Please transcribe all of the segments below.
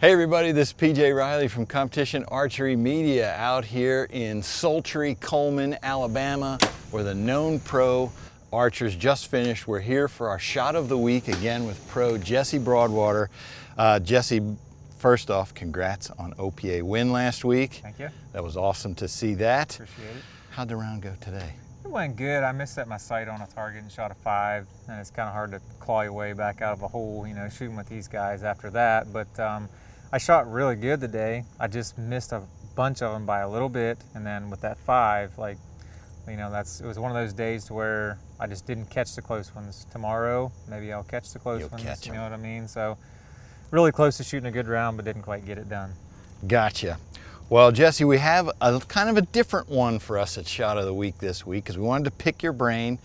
Hey everybody, this is PJ Reilly from Competition Archery Media out here in sultry Coleman, Alabama, where the known pro archers just finished. We're here for our shot of the week again with pro Jesse Broadwater. Jesse, first off, congrats on OPA win last week. Thank you. That was awesome to see that. Appreciate it. How'd the round go today? It went good. I misset my sight on a target and shot a 5, and it's kind of hard to claw your way back out of a hole, you know, shooting with these guys after that. But I shot really good today. I just missed a bunch of them by a little bit, and then with that 5, like, you know, it was one of those days to where I just didn't catch the close ones. Tomorrow, maybe I'll catch the close ones. You know what I mean? So, really close to shooting a good round, but didn't quite get it done. Gotcha. Well, Jesse, we have a kind of a different one for us at Shot of the Week this week because we wanted to pick your brain.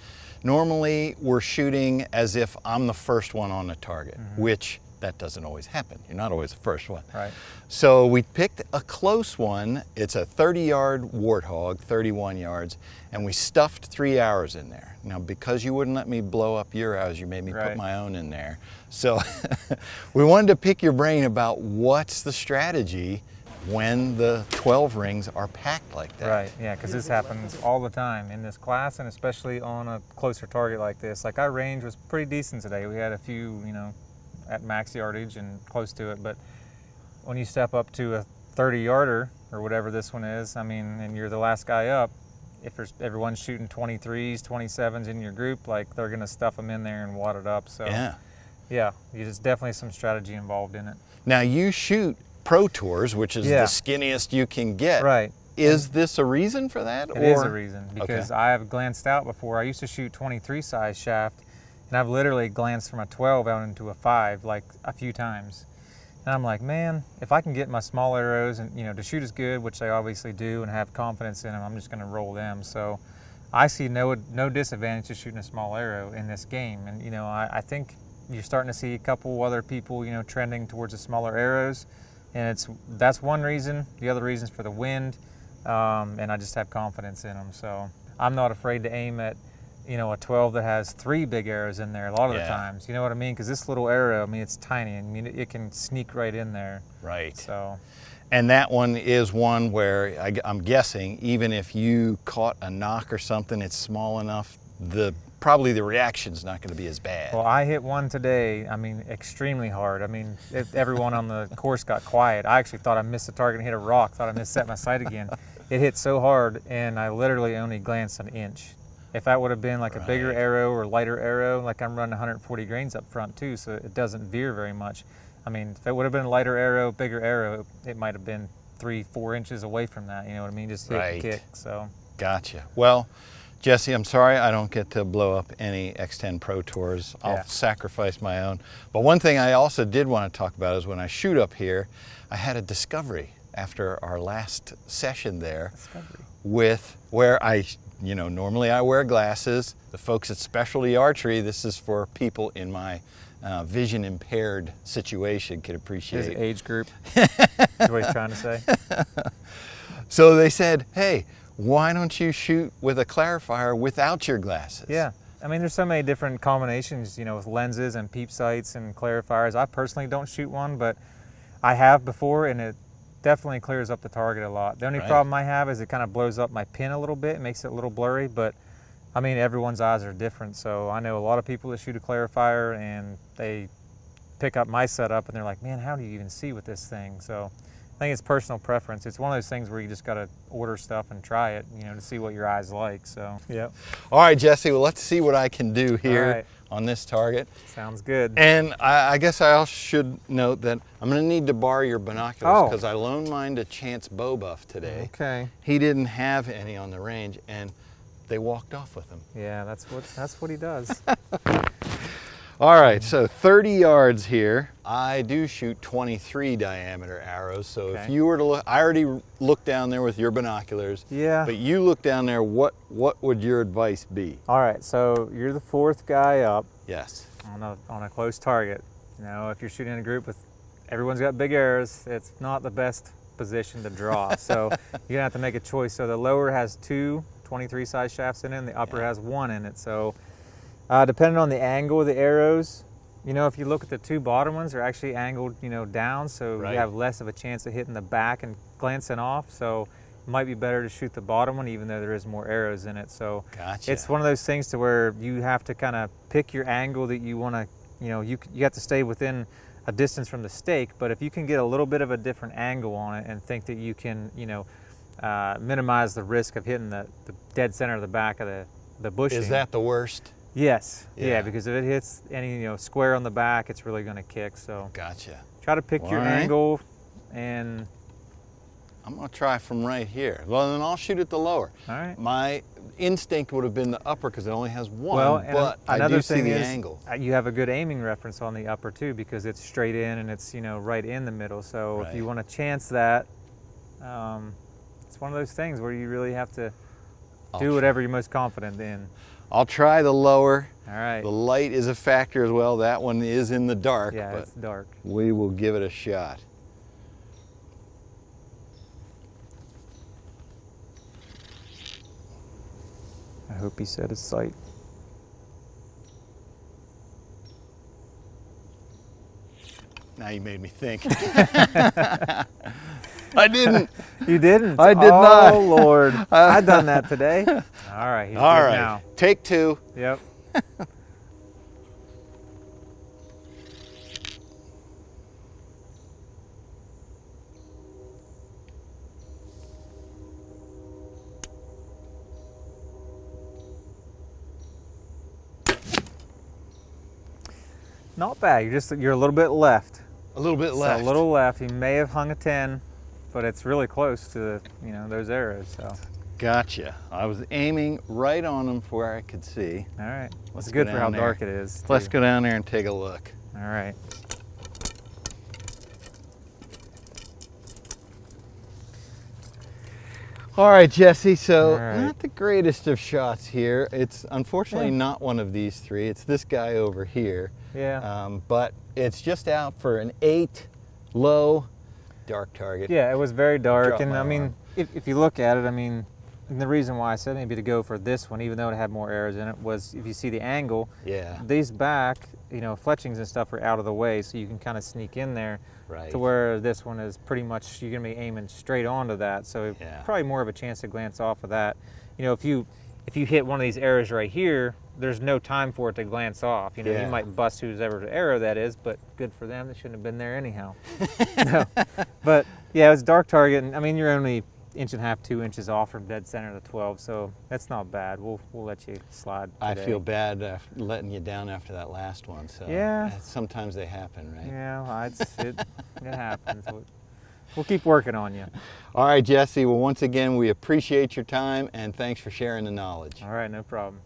Normally, we're shooting as if I'm the first one on the target, which that doesn't always happen. You're not always the first one. Right. So we picked a close one. It's a 30-yard Warthog, 31 yards, and we stuffed 3 hours in there. Now, because you wouldn't let me blow up your hours, you made me put my own in there. So we wanted to pick your brain about what's the strategy when the 12 rings are packed like that. Right, yeah, because this happens all the time in this class, and especially on a closer target like this. Like, our range was pretty decent today. We had a few, you know, at max yardage and close to it, but when you step up to a 30-yarder or whatever this one is, I mean, and you're the last guy up, if everyone's shooting 23s, 27s in your group, like, they're going to stuff them in there and wad it up. So yeah, there's definitely some strategy involved in it. Now, you shoot Pro Tours, which is the skinniest you can get. Right. Is this a reason for that? It is a reason, because I have glanced out before. I used to shoot 23 size shaft, and I've literally glanced from a 12 out into a 5 like a few times. And I'm like, man, if I can get my small arrows and, you know, to shoot as good, which they obviously do, and have confidence in them, I'm just going to roll them. So I see no disadvantage to shooting a small arrow in this game. And, you know, I think you're starting to see a couple other people, you know, trending towards the smaller arrows. And that's one reason. The other reason's for the wind, and I just have confidence in them. So I'm not afraid to aim at, you know, a 12 that has 3 big arrows in there a lot of the times. You know what I mean? Because this little arrow, I mean, it's tiny. I mean, it can sneak right in there. Right. So. And that one is one where I'm guessing even if you caught a knock or something, it's small enough, probably the reaction's not going to be as bad. Well, I hit one today, I mean, extremely hard. I mean, everyone on the course got quiet. I actually thought I missed the target and hit a rock, thought I misset my sight again. It hit so hard, and I literally only glanced an inch. If that would have been like a bigger arrow or lighter arrow, like I'm running 140 grains up front too, so it doesn't veer very much. I mean, if it would have been a lighter arrow, bigger arrow, it might have been 3-4 inches away from that, you know what I mean? Just hit and kick, so. Gotcha. Well, Jesse, I'm sorry I don't get to blow up any X10 Pro Tours. I'll sacrifice my own. But one thing I also did want to talk about is when I shoot up here, I had a discovery after our last session there with where you know, normally I wear glasses. The folks at Specialty Archery, this is for people in my vision impaired situation could appreciate. His age group, is what he's trying to say. So they said, hey, why don't you shoot with a clarifier without your glasses? Yeah, I mean, there's so many different combinations, you know, with lenses and peep sights and clarifiers. I personally don't shoot one, but I have before, and it definitely clears up the target a lot. The only problem I have is it kind of blows up my pin a little bit. It makes it a little blurry, but I mean, everyone's eyes are different. So I know a lot of people that shoot a clarifier and they pick up my setup and they're like, man, how do you even see with this thing? So I think it's personal preference. It's one of those things where you just got to order stuff and try it, you know, to see what your eyes like. So, All right, Jesse, well, let's see what I can do here on this target. Sounds good. And I guess I also should note that I'm going to need to borrow your binoculars because I loaned mine to Chance Beaubuff today. Okay. He didn't have any on the range, and they walked off with them. Yeah, that's what he does. All right, so 30 yards here. I do shoot 23 diameter arrows, so if you were to look, I already looked down there with your binoculars. Yeah. But you look down there, what would your advice be? All right, so you're the 4th guy up. Yes. On a close target. You know, if you're shooting in a group with everyone's got big arrows, it's not the best position to draw. So you're gonna have to make a choice. So the lower has 2 23 size shafts in it, and the upper has 1 in it. So depending on the angle of the arrows, You know, if you look at the two bottom ones, they're actually angled, you know, down, so you have less of a chance of hitting the back and glancing off. So it might be better to shoot the bottom one, even though there is more arrows in it. So it's one of those things to where you have to kind of pick your angle that you want to, you know, you have to stay within a distance from the stake. But if you can get a little bit of a different angle on it and think that you can, you know, minimize the risk of hitting the dead center of the back of the bushing. Is that the worst? Yes. Yeah, because if it hits any, you know, square on the back, it's really going to kick. So try to pick your angle, and I'm going to try from right here. Well, then I'll shoot at the lower. All right. My instinct would have been the upper because it only has one, well, but I do see the angle. You have a good aiming reference on the upper too, because it's straight in and it's, you know, right in the middle. So if you want to chance that, it's one of those things where you really have to do whatever you're most confident in. I'll try the lower. All right. The light is a factor as well. That one is in the dark. Yeah, but it's dark. We will give it a shot. I hope he set his sight. Now you made me think. I didn't. You didn't? I did not. Oh, Lord. I've done that today. All right. He's All good right. now. Take two. Yep. Not bad. You're a little bit left. A little bit left. A little left. He may have hung a 10, but it's really close to, you know, those arrows. So. Gotcha. I was aiming right on them for where I could see. All right. It's good for how dark it is. Let's go down there and take a look. All right. All right, Jesse, so not the greatest of shots here. It's unfortunately not one of these three. It's this guy over here. Yeah. But it's just out for an 8 low dark target. Yeah, it was very dark. And I mean, if you look at it, I mean, and the reason why I said maybe to go for this one, even though it had more arrows in it, was if you see the angle, these back, you know, fletchings and stuff are out of the way, so you can kind of sneak in there. Right. To where this one is pretty much, you're going to be aiming straight onto that, so probably more of a chance to glance off of that. You know, if you hit one of these arrows right here, there's no time for it to glance off. You know, you might bust whose ever arrow that is, but good for them. They shouldn't have been there anyhow. No. But yeah, it's dark target, and I mean, you're only 1.5 to 2 inches off from dead center of the 12, so that's not bad. We'll let you slide today. I feel bad letting you down after that last one. So sometimes they happen, right? Yeah, it happens. We'll keep working on you. All right, Jesse. Well, once again, we appreciate your time and thanks for sharing the knowledge. All right, no problem.